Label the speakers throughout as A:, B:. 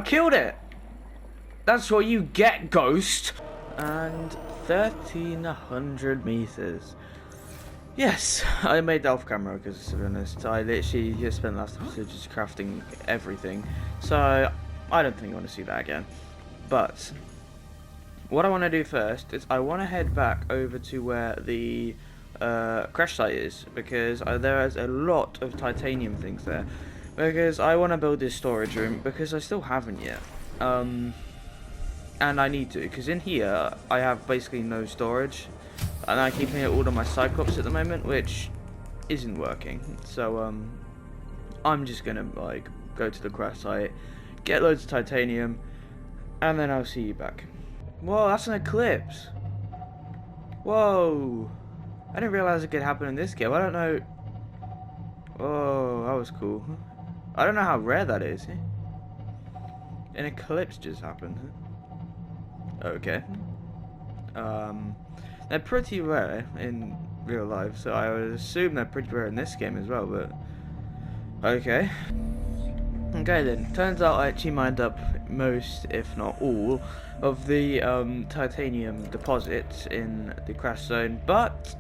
A: I killed it! That's what you get, ghost! And 1,300 meters. Yes, I made that off camera because, to be honest, I literally just spent the last episode just crafting everything. So, I don't think I want to see that again. But, what I want to do first is I want to head back over to where the crash site is, because there is a lot of titanium things there. Because I want to build this storage room, because I still haven't yet. And I need to, because in here I have basically no storage. And I'm keeping it all on my Cyclops at the moment, which isn't working. So, I'm just gonna, like, go to the crash site, get loads of titanium, and then I'll see you back. Whoa, that's an eclipse! Whoa! I didn't realize it could happen in this game. I don't know... Oh, that was cool. I don't know how rare that is. An eclipse just happened. Okay. They're pretty rare in real life, so I would assume they're pretty rare in this game as well, but... Okay. Okay then, turns out I actually mined up most, if not all, of the titanium deposits in the crash zone, but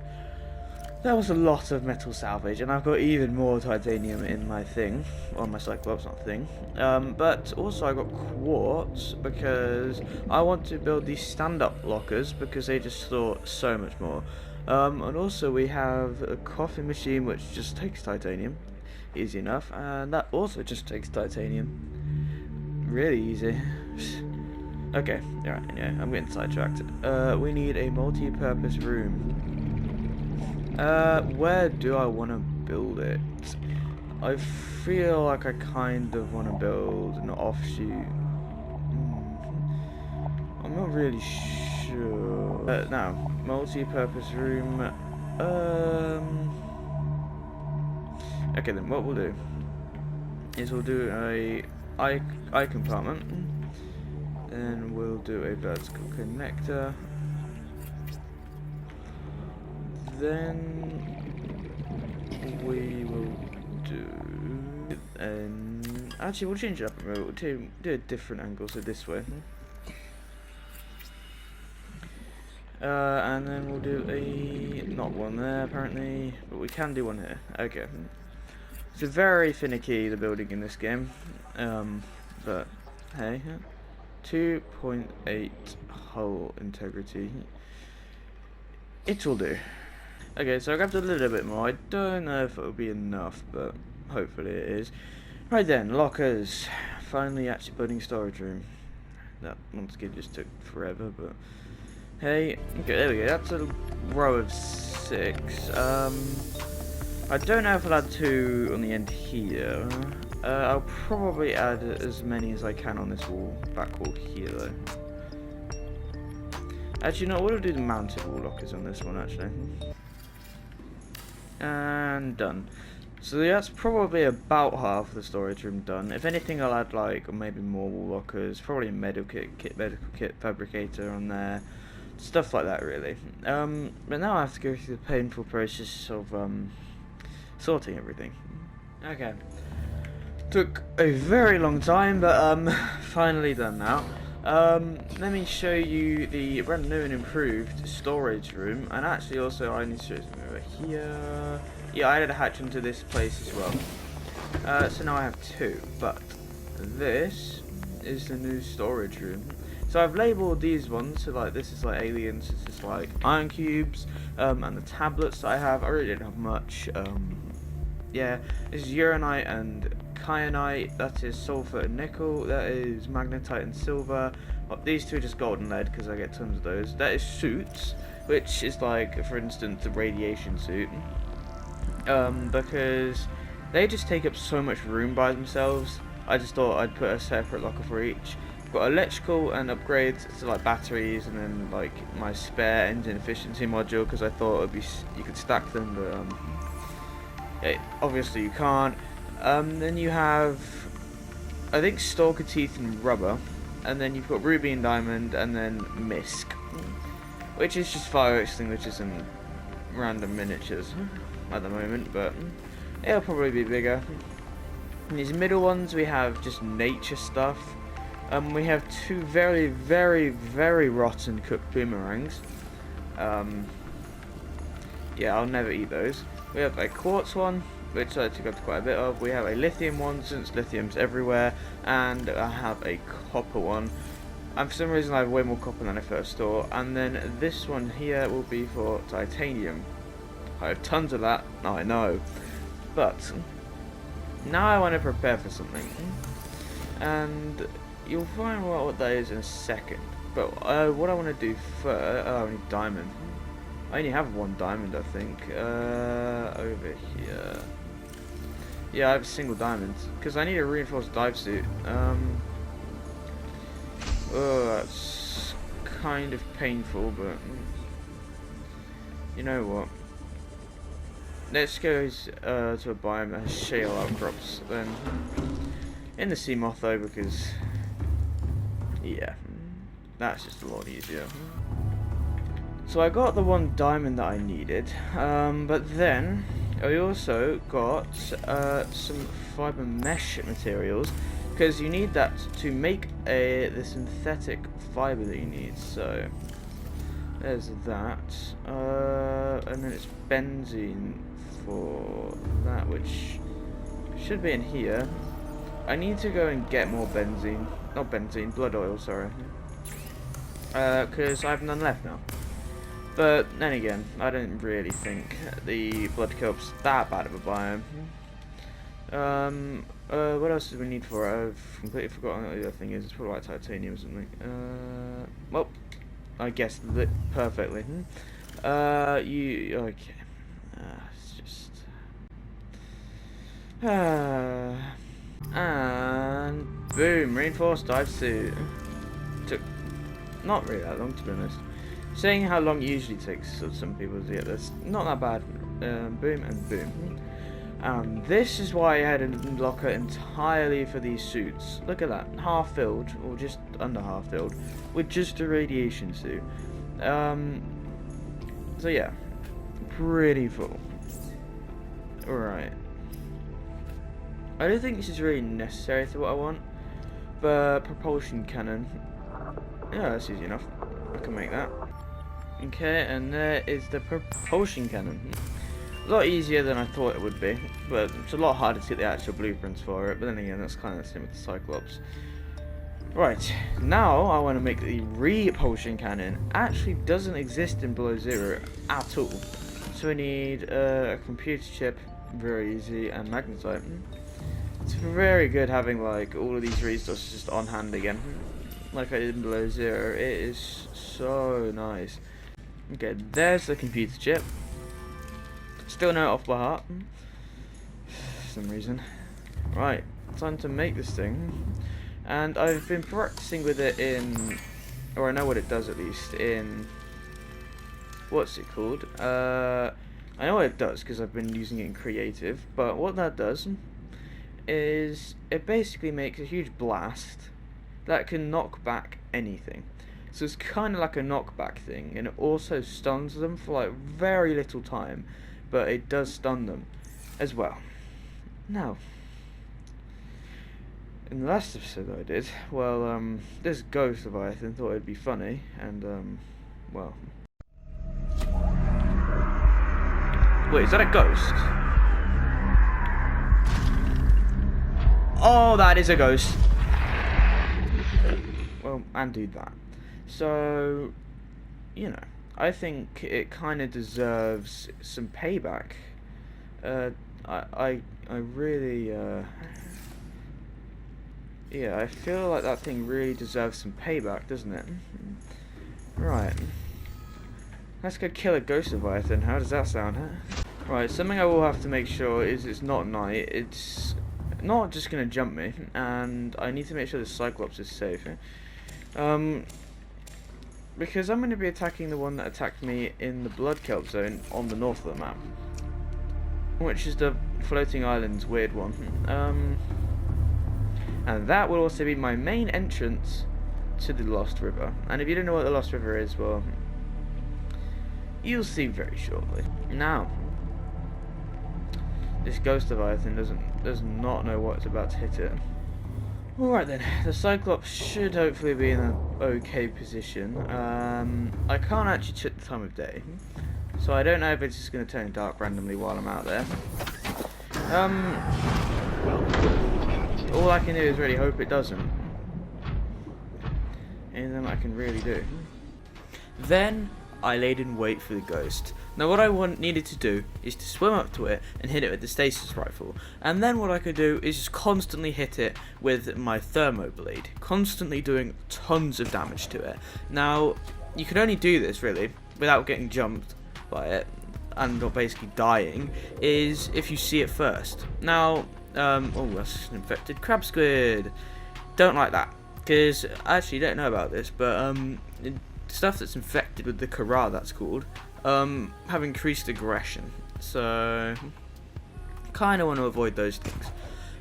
A: there was a lot of metal salvage, and I've got even more titanium in my thing, on my Cyclops, not thing. But also I got quartz because I want to build these stand-up lockers because they just store so much more. And also we have a coffee machine which just takes titanium, easy enough, and that also just takes titanium, really easy. Okay, alright, anyway, I'm getting sidetracked. We need a multi-purpose room. Where do I want to build it? I feel like I kind of want to build an offshoot. I'm not really sure. Now, multi-purpose room. Okay then, what we'll do is we'll do a eye compartment, and we'll do a vertical connector. Then we will do, and actually we'll change it up a bit. We'll do a different angle, so this way. And then we'll do not one there apparently, but we can do one here. Okay. It's very finicky, the building in this game, but hey, 2.8 hull integrity. It will do. Okay, so I grabbed a little bit more. I don't know if it'll be enough, but hopefully it is. Right then, lockers. Finally actually building storage room. That once again just took forever, but hey, okay, there we go. That's a row of 6. I don't know if I'll add 2 on the end here. I'll probably add as many as I can on this wall, back wall here though. Actually, no, we'll do the mounted wall lockers on this one actually. And done. So that's probably about half of the storage room done. If anything, I'll add like maybe more wall lockers, probably a medical kit fabricator on there, stuff like that really. But now I have to go through the painful process of sorting everything. Okay. Took a very long time, but finally done now. Let me show you the brand new and improved storage room, and actually also I need to show you something over here. Yeah, I added a hatch into this place as well. So now I have 2, but this is the new storage room. So I've labelled these ones, so like this is like aliens, this is like iron cubes, and the tablets that I have. I really didn't have much. Yeah, this is uranite and kyanite, that is sulfur and nickel, that is magnetite and silver. These 2 are just gold and lead because I get tons of those. That is suits, which is like, for instance, the radiation suit, because they just take up so much room by themselves. I just thought I'd put a separate locker for each. I've got electrical and upgrades to like batteries, and then like my spare engine efficiency module because I thought it'd be you could stack them, but obviously you can't. Then you have, I think, stalker teeth and rubber, and then you've got ruby and diamond, and then misc, which is just fire extinguishers and random miniatures at the moment, but it'll probably be bigger. In these middle ones we have just nature stuff, We have two very, very, very rotten cooked boomerangs. Yeah, I'll never eat those. We have a quartz one, which I took up quite a bit of. We have a lithium one, since lithium's everywhere, and I have a copper one. And for some reason I have way more copper than I first thought. And then this one here will be for titanium. I have tons of that, I know. But now I want to prepare for something. And you'll find out what that is in a second. But what I want to do first... Oh, I need diamond. I only have one diamond, I think. Over here. Yeah, I have a single diamond. Because I need a reinforced dive suit. Oh, that's kind of painful, but... You know what? Let's go to a biome that has shale outcrops, then. In the sea moth, though, because... Yeah. That's just a lot easier. So I got the one diamond that I needed, but then I also got some fiber mesh materials, because you need that to make the synthetic fiber that you need. So there's that, and then it's benzene for that, which should be in here. I need to go and get more benzene, not benzene, blood oil, sorry, because I have none left now. But then again, I don't really think the blood kelp's that bad of a biome. What else do we need for it? I've completely forgotten what the other thing is. It's probably like titanium or something. Well, I guessed it perfectly. Okay. It's just... and boom, reinforced dive suit. Took not really that long, to be honest. Saying how long it usually takes some people to get this, not that bad. Boom and boom. This is why I had a locker entirely for these suits. Look at that, half filled, or just under half filled, with just a radiation suit. So yeah, pretty full. Alright. I don't think this is really necessary to what I want, but propulsion cannon. Yeah, that's easy enough. I can make that. Okay, and there is the propulsion cannon. A lot easier than I thought it would be, but it's a lot harder to get the actual blueprints for it. But then again, that's kind of the same with the Cyclops. Right, now I want to make the repulsion cannon. Actually doesn't exist in Below Zero at all. So we need a computer chip, very easy, and magnetite. It's very good having like all of these resources just on hand again, like I did in Below Zero. It is so nice. Okay, there's the computer chip. Still know it off by heart, for some reason. Right, time to make this thing. And I've been practicing with it in, or I know what it does at least, in, what's it called? I know what it does because I've been using it in creative, but what that does is it basically makes a huge blast that can knock back anything. So it's kind of like a knockback thing, and it also stuns them for like very little time, but it does stun them as well. Now, in the last episode that I did, well, this ghost Leviathan thought it'd be funny, and, well... Wait, is that a ghost? Oh, that is a ghost! Well, undo that. So, you know, I think it kind of deserves some payback. I really, yeah, I feel like that thing really deserves some payback, doesn't it? Right. Let's go kill a ghost Leviathan. How does that sound, huh? Right, something I will have to make sure is it's not night. It's not just going to jump me, and I need to make sure the Cyclops is safe. Because I'm going to be attacking the one that attacked me in the Blood Kelp zone on the north of the map, which is the floating islands weird one. And that will also be my main entrance to the Lost River. And if you don't know what the Lost River is, well, you'll see very shortly. Now, this ghost Leviathan does not know what's about to hit it. Alright then, the Cyclops should hopefully be in an okay position. I can't actually check the time of day, so I don't know if it's just going to turn dark randomly while I'm out there. All I can do is really hope it doesn't. Anything I can really do. Then I laid in wait for the ghost. Now what I needed to do is to swim up to it and hit it with the stasis rifle, and then what I could do is just constantly hit it with my thermo blade, constantly doing tons of damage to it. Now you can only do this really without getting jumped by it and not basically dying is if you see it first. Now oh, that's an infected crab squid. Don't like that, because I actually don't know about this, but stuff that's infected with the Kara, that's called, have increased aggression, so kind of want to avoid those things.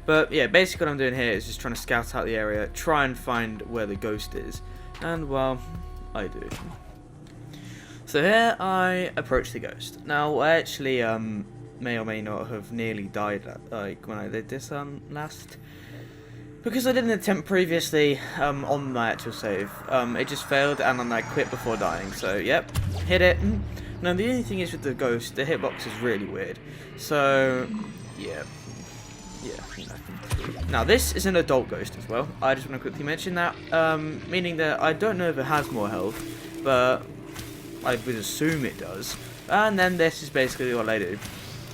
A: But yeah, basically what I'm doing here is just trying to scout out the area, try and find where the ghost is, and well, I do. So here I approach the ghost. Now I actually may or may not have nearly died like when I did this last, because I did an attempt previously on my actual save. It just failed and then I quit before dying, so yep, hit it. Now the only thing is with the ghost, the hitbox is really weird, so yeah. Now this is an adult ghost as well, I just want to quickly mention that, meaning that I don't know if it has more health, but I would assume it does. And then this is basically what I do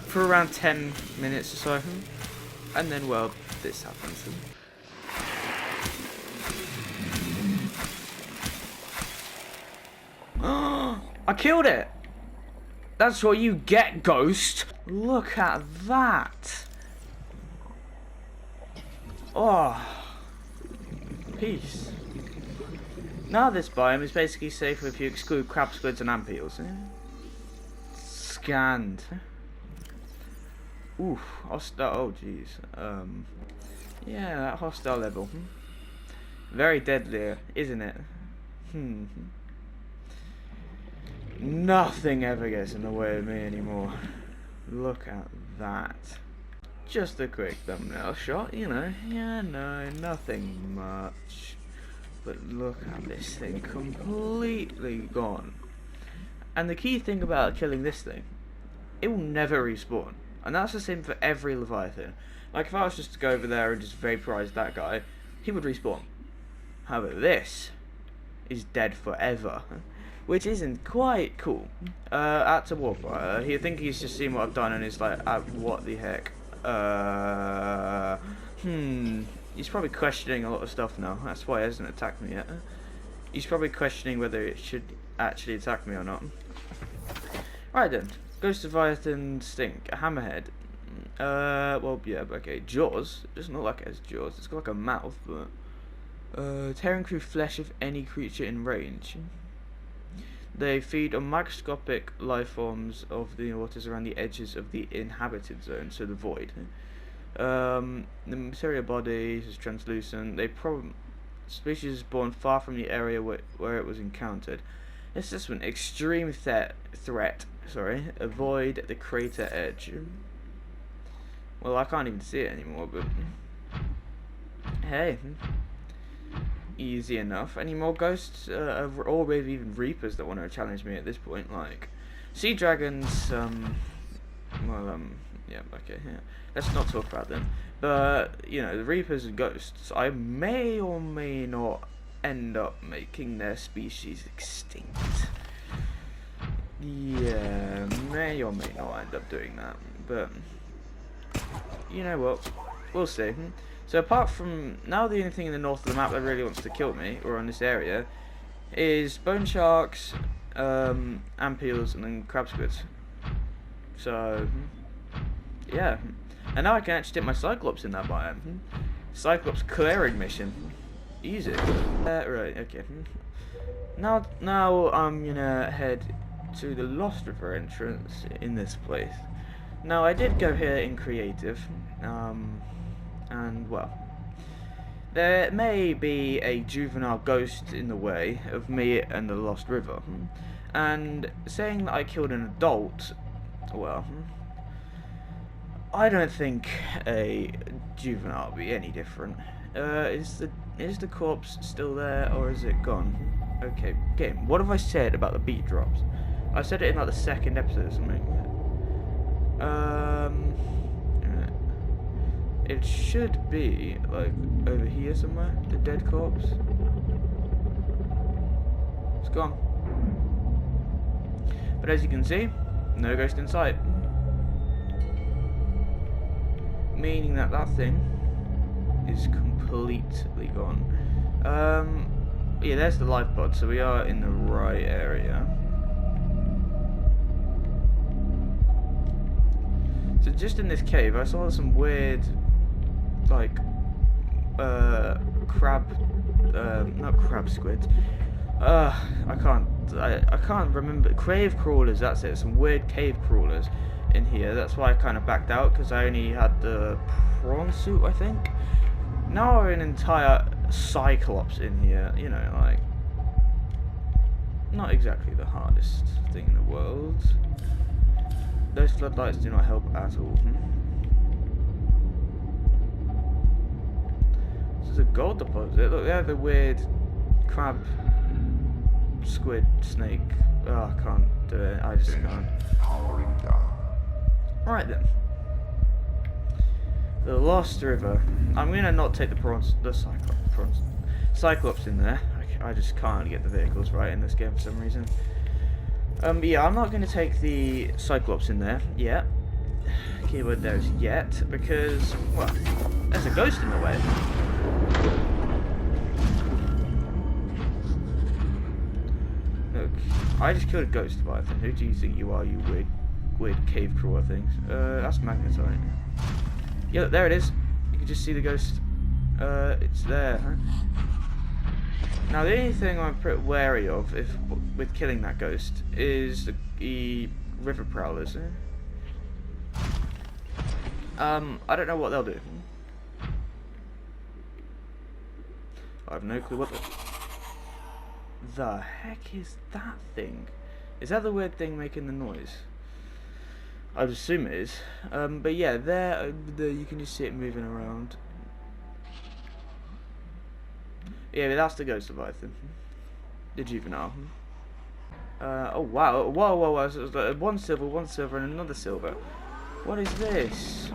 A: for around 10 minutes or so, and then well, this happens. I killed it! That's what you get, ghost! Look at that! Oh, peace. Now this biome is basically safe if you exclude crab squids and ampeels. Scanned. Oof, hostile, oh jeez. Yeah, that hostile level. Very deadly, isn't it? Nothing ever gets in the way of me anymore. Look at that. Just a quick thumbnail shot, you know. Yeah, no, nothing much. But look at this thing, completely gone. And the key thing about killing this thing, it will never respawn. And that's the same for every Leviathan. Like if I was just to go over there and just vaporize that guy, he would respawn. However, this is dead forever. Which isn't quite cool. At a warfire, I think he's just seen what I've done and he's like, what the heck? He's probably questioning a lot of stuff now. That's why he hasn't attacked me yet. He's probably questioning whether it should actually attack me or not. Right then, Ghost Leviathan stink. A hammerhead. Well, yeah, okay. Jaws. It doesn't look like it has jaws. It's got like a mouth, but tearing through flesh of any creature in range. They feed on microscopic life forms of the waters around the edges of the inhabited zone, so the void. The material body is translucent. Species is born far from the area where it was encountered. Assessment: extreme threat. Avoid the crater edge. Well, I can't even see it anymore, but hey. Easy enough. Any more ghosts, or maybe even reapers that want to challenge me at this point? Like sea dragons. Yeah, okay. Yeah. Let's not talk about them. But you know, the reapers and ghosts, I may or may not end up making their species extinct. Yeah, may or may not end up doing that. But you know what? We'll see. So apart from, now the only thing in the north of the map that really wants to kill me, or on this area, is bone sharks, ampeels, and then crab squids. So, yeah. And now I can actually take my Cyclops in that biome. Cyclops clearing mission. Easy. Right, okay. Now I'm gonna head to the Lost River entrance in this place. Now I did go here in creative, and well, there may be a juvenile ghost in the way of me and the Lost River, and saying that I killed an adult, well, I don't think a Juvenile be any different? Is the corpse still there, or is it gone? Okay, game. What have I said about the beat drops? I said it in like the second episode or something. It should be like over here somewhere. The dead corpse. It's gone. But as you can see, no ghost in sight. Meaning that that thing is completely gone. Yeah, there's the life pod, so we are in the right area. So just in this cave, I saw some weird, like, not crab squids. I can't remember. Cave crawlers, that's it. Some weird cave crawlers in here. That's why I kind of backed out, because I only had the prawn suit, I think. Now we're an entire cyclops in here, you know, like, not exactly the hardest thing in the world. Those floodlights do not help at all. This is a gold deposit. Look, they have the weird crab, squid, snake. Oh, I can't do it. I just can't. Right then. The Lost River. I'm gonna not take the Cyclops in there. I just can't get the vehicles right in this game for some reason. Yeah, I'm not gonna take the Cyclops in there yet. Keyword there is yet, because, well, there's a ghost in the way. Look, I just killed a ghost Leviathan. Who do you think you are, you weird cave crawler things? That's magnetite. Yeah, look, there it is. You can just see the ghost. It's there, huh? Now, the only thing I'm pretty wary of, with killing that ghost, is the river prowlers. I don't know what they'll do. I have no clue what the heck is that thing? Is that the weird thing making the noise? I would assume it is. But yeah, there you can just see it moving around. Yeah, but that's the ghost Leviathan. The juvenile. Oh wow, whoa, so it's like one silver and another silver. What is this?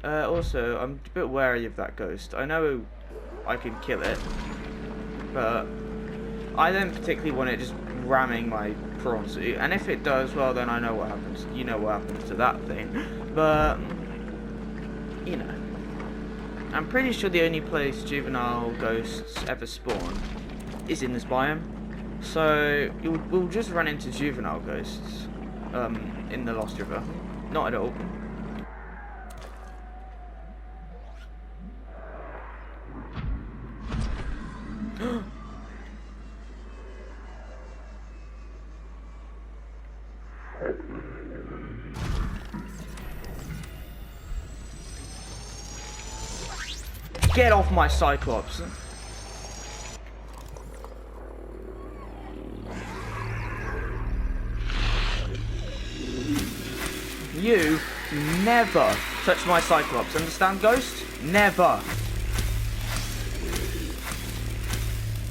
A: Also, I'm a bit wary of that ghost. I know I can kill it, but I don't particularly want it just ramming my prawn suit. And if it does, well, then I know what happens. You know what happens to that thing. But, you know. I'm pretty sure the only place juvenile ghosts ever spawn is in this biome. So, we'll just run into juvenile ghosts in the Lost River. Not at all. Get off my Cyclops! You never touch my Cyclops, understand, Ghost? Never!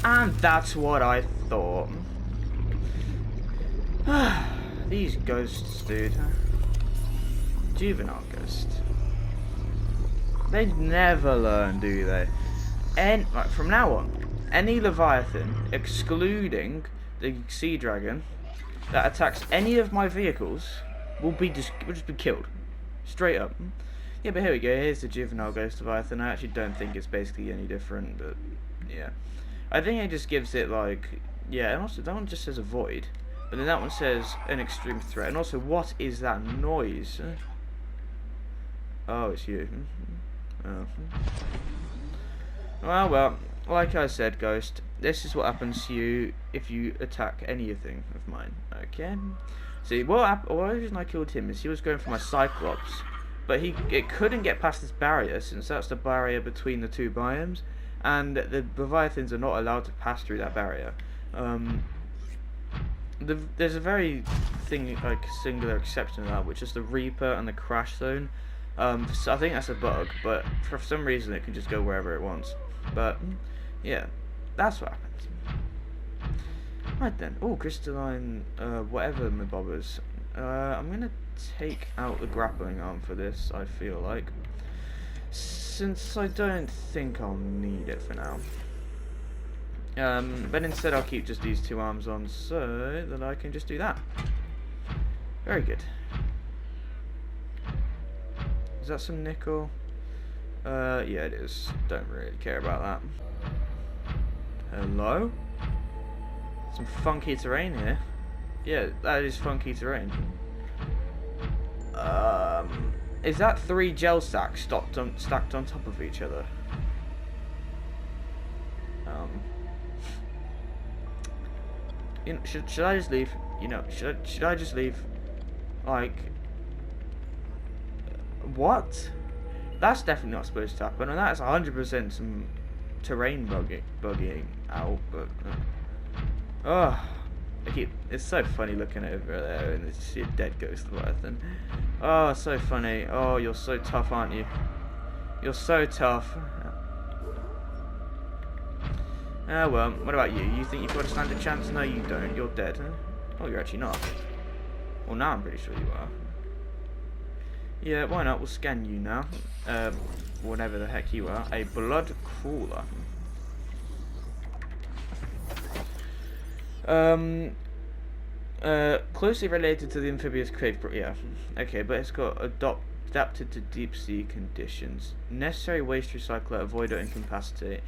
A: And that's what I thought. These ghosts, dude. Juvenile ghost. They never learn, do they? And right, from now on, any Leviathan, excluding the sea dragon, that attacks any of my vehicles, will just be killed, straight up. Yeah, but here we go. Here's the juvenile ghost Leviathan. I actually don't think it's basically any different, but yeah, I think it just gives it like, yeah. And also that one just says avoid, but then that one says an extreme threat. And also, what is that noise? Oh, it's you. Oh. Well, like I said, Ghost, this is what happens to you if you attack anything of mine, okay? See, the reason I killed him is he was going for my Cyclops, but it couldn't get past this barrier, since that's the barrier between the two biomes, and the Leviathans are not allowed to pass through that barrier. There's a very singular exception to that, which is the Reaper and the Crash Zone. So I think that's a bug, but for some reason it can just go wherever it wants. But yeah, that's what happens. Right then. Oh, crystalline, whatever my bobbers. I'm gonna take out the grappling arm for this. I feel like, since I don't think I'll need it for now. But instead I'll keep just these 2 arms on so that I can just do that. Very good. Is that some nickel? Yeah, it is. Don't really care about that. Hello? Some funky terrain here. Yeah, that is funky terrain. Is that 3 gel sacks stacked on top of each other? You know, should I just leave? You know, should I just leave? Like, what? That's definitely not supposed to happen, and that's 100% some terrain bugging out. But it's so funny looking over there and you see a dead ghost leviathan. Oh, so funny. Oh, you're so tough, aren't you? You're so tough. Well, what about you? You think you've got a stand a chance? No, you don't. You're dead. Huh? Oh, you're actually not. Well, now I'm pretty sure you are. Yeah, why not? We'll scan you now. Whatever the heck you are. A blood crawler. Closely related to the amphibious crate. Yeah, okay, but it's got adapted to deep sea conditions. Necessary waste recycler, avoid or incapacitate.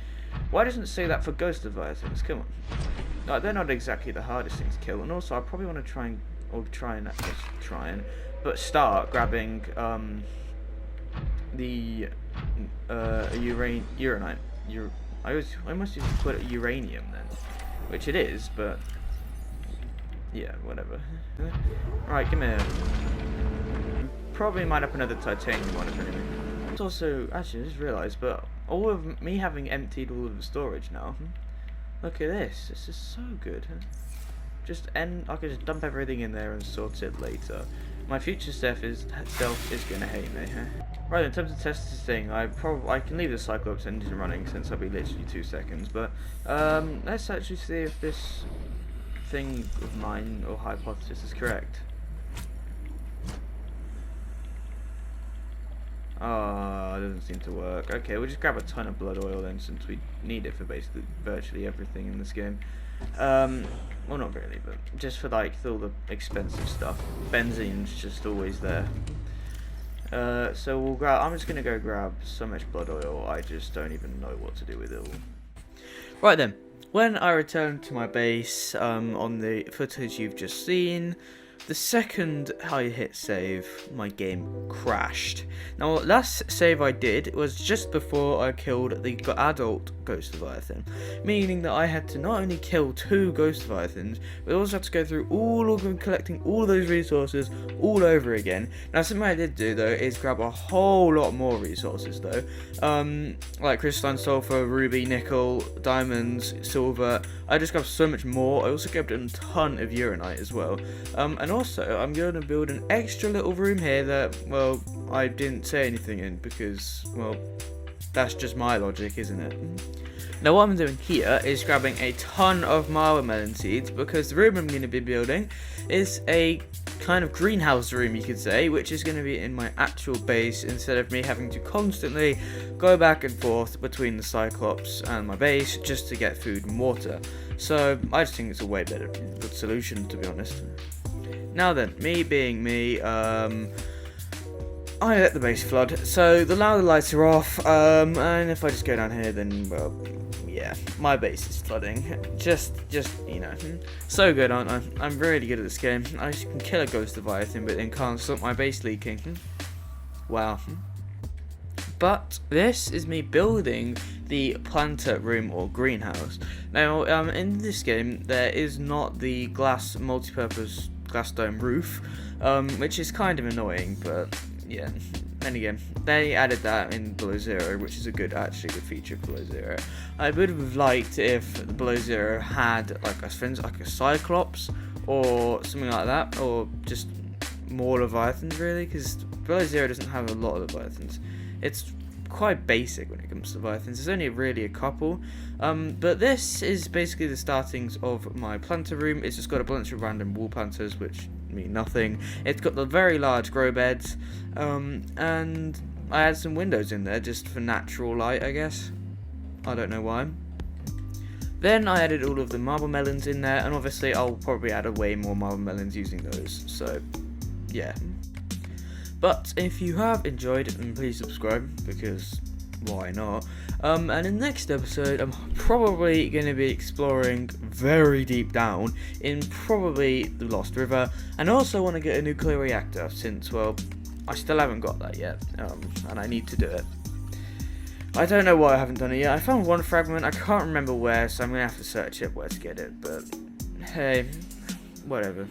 A: Why doesn't it say that for ghost leviathans? Come on. Like, they're not exactly the hardest things to kill, and also I probably want to start grabbing the uranite. I must have put it uranium then, which it is, but yeah, whatever. Right, come here. Probably might have another titanium one if anything. It's also, actually, I just realised, but all of me having emptied all of the storage now. Look at this. This is so good. I could just dump everything in there and sort it later. My future self is gonna hate me. Right, in terms of test this thing, I can leave the Cyclops engine running since I'll be literally 2 seconds. But let's actually see if this thing of mine or hypothesis is correct. Oh, it doesn't seem to work. Okay, we'll just grab a ton of blood oil then, since we need it for basically virtually everything in this game. Well, not really, but just for like all the expensive stuff. Benzene's just always there. So we'll grab. I'm just gonna go grab so much blood oil. I just don't even know what to do with it all. Right then, when I return to my base, on the footage you've just seen, the second I hit save, my game crashed. Now, last save I did was just before I killed the adult Ghost Leviathan, meaning that I had to not only kill 2 Ghost Leviathans, but also had to go through all of them, collecting all those resources all over again. Now, something I did do, though, is grab a whole lot more resources, though, like crystalline sulfur, ruby, nickel, diamonds, silver. I just grabbed so much more. I also grabbed a ton of uranite as well, and also I'm going to build an extra little room here that, well, I didn't say anything in because, well, that's just my logic, isn't it? Now what I'm doing here is grabbing a ton of melon seeds because the room I'm going to be building is a kind of greenhouse room, you could say, which is going to be in my actual base instead of me having to constantly go back and forth between the Cyclops and my base just to get food and water. So I just think it's a way better solution, to be honest. Now then, me being me, I let the base flood, so now the lights are off, and if I just go down here, then, well, yeah, my base is flooding. Just, you know, so good, aren't I? I'm really good at this game. I can kill a Ghost Leviathan, but then can't stop my base leaking. Wow. But this is me building the planter room or greenhouse. Now, in this game, there is not the glass multi-purpose glass dome roof, which is kind of annoying, but yeah. And again, they added that in Below Zero, which is actually a good feature of Below Zero. I would have liked if Below Zero had like a Cyclops or something like that, or just more Leviathans really, because Below Zero doesn't have a lot of Leviathans. It's quite basic when it comes to Leviathans. There's only really a couple, but this is basically the startings of my planter room. It's just got a bunch of random wall planters which mean nothing. It's got the very large grow beds, and I had some windows in there just for natural light, I guess. I don't know why. Then I added all of the marble melons in there, and obviously I'll probably add way more marble melons using those, so yeah. But if you have enjoyed it, then please subscribe, because why not? And in the next episode, I'm probably going to be exploring very deep down in probably the Lost River, and I also want to get a nuclear reactor, since, well, I still haven't got that yet, and I need to do it. I don't know why I haven't done it yet. I found one fragment, I can't remember where, so I'm going to have to search it where to get it, but hey, whatever.